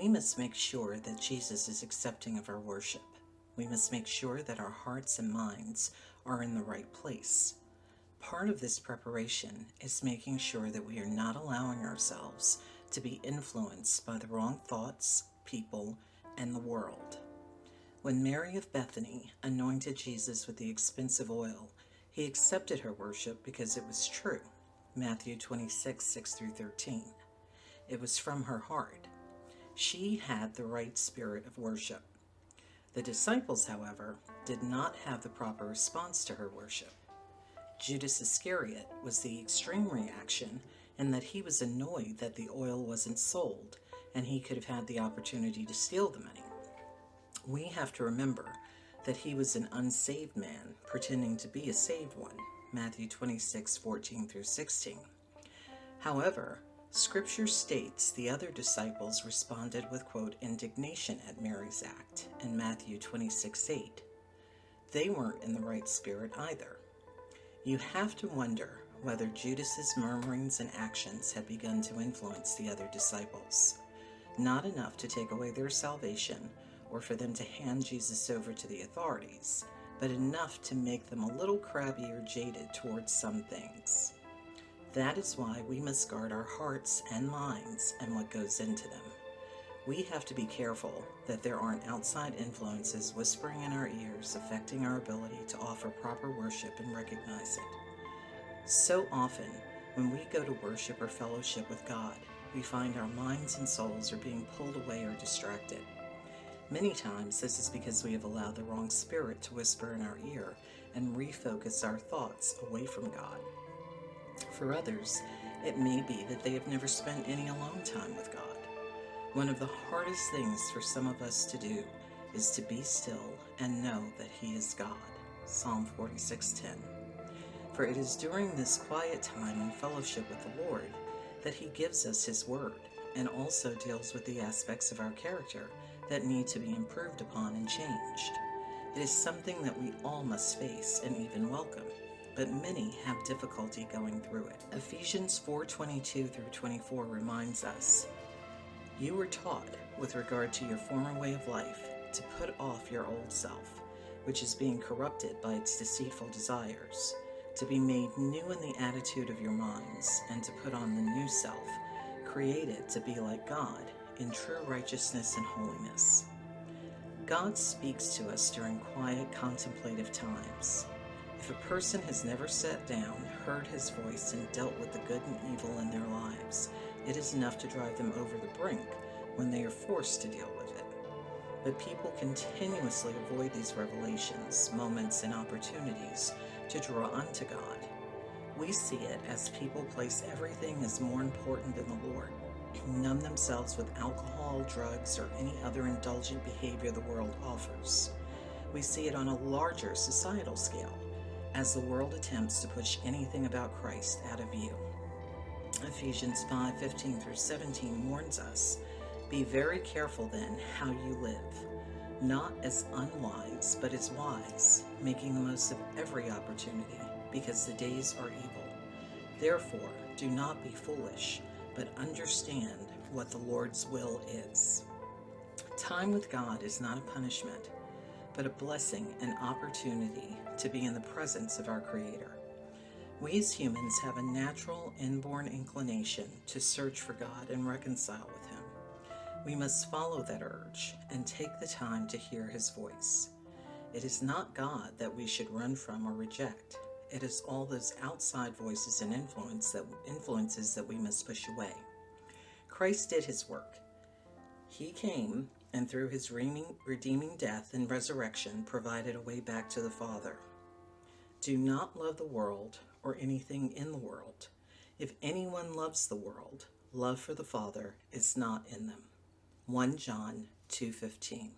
We must make sure that Jesus is accepting of our worship. We must make sure that our hearts and minds are in the right place. Part of this preparation is making sure that we are not allowing ourselves to be influenced by the wrong thoughts, people, and the world. When Mary of Bethany anointed Jesus with the expensive oil, he accepted her worship because it was true. Matthew 26, 6 through 13. It was from her heart. She had the right spirit of worship. The disciples, however, did not have the proper response to her worship. Judas Iscariot was the extreme reaction in that he was annoyed that the oil wasn't sold and he could have had the opportunity to steal the money. We have to remember that he was an unsaved man pretending to be a saved one. Matthew 26, 14 through 16. However, Scripture states the other disciples responded with, quote, indignation at Mary's act in Matthew 26, 8. They weren't in the right spirit either. You have to wonder whether Judas's murmurings and actions had begun to influence the other disciples. Not enough to take away their salvation or for them to hand Jesus over to the authorities, but enough to make them a little crabby or jaded towards some things. That is why we must guard our hearts and minds and what goes into them. We have to be careful that there aren't outside influences whispering in our ears, affecting our ability to offer proper worship and recognize it. So often, when we go to worship or fellowship with God, we find our minds and souls are being pulled away or distracted. Many times, this is because we have allowed the wrong spirit to whisper in our ear and refocus our thoughts away from God. For others, it may be that they have never spent any alone time with God. One of the hardest things for some of us to do is to be still and know that He is God. Psalm 46:10. For it is during this quiet time in fellowship with the Lord that He gives us His Word and also deals with the aspects of our character that need to be improved upon and changed. It is something that we all must face and even welcome, but many have difficulty going through it. Ephesians 4:22 through 24 reminds us, you were taught, with regard to your former way of life, to put off your old self, which is being corrupted by its deceitful desires, to be made new in the attitude of your minds, and to put on the new self, created to be like God, in true righteousness and holiness. God speaks to us during quiet, contemplative times. If a person has never sat down, heard His voice, and dealt with the good and evil in their lives, it is enough to drive them over the brink when they are forced to deal with it. But people continuously avoid these revelations, moments, and opportunities to draw unto God. We see it as people place everything as more important than the Lord, numb themselves with alcohol, drugs, or any other indulgent behavior the world offers. We see it on a larger societal scale, as the world attempts to push anything about Christ out of view. Ephesians 5:15 through 17 warns us, be very careful then how you live, not as unwise, but as wise, making the most of every opportunity, because the days are evil. Therefore, do not be foolish, but understand what the Lord's will is. Time with God is not a punishment, but a blessing and opportunity to be in the presence of our Creator. We as humans have a natural inborn inclination to search for God and reconcile with Him. We must follow that urge and take the time to hear His voice. It is not God that we should run from or reject. It is all those outside voices and influences that we must push away. Christ did His work. He came and through His redeeming death and resurrection provided a way back to the Father. Do not love the world or anything in the world. If anyone loves the world, love for the Father is not in them. 1 John 2:15.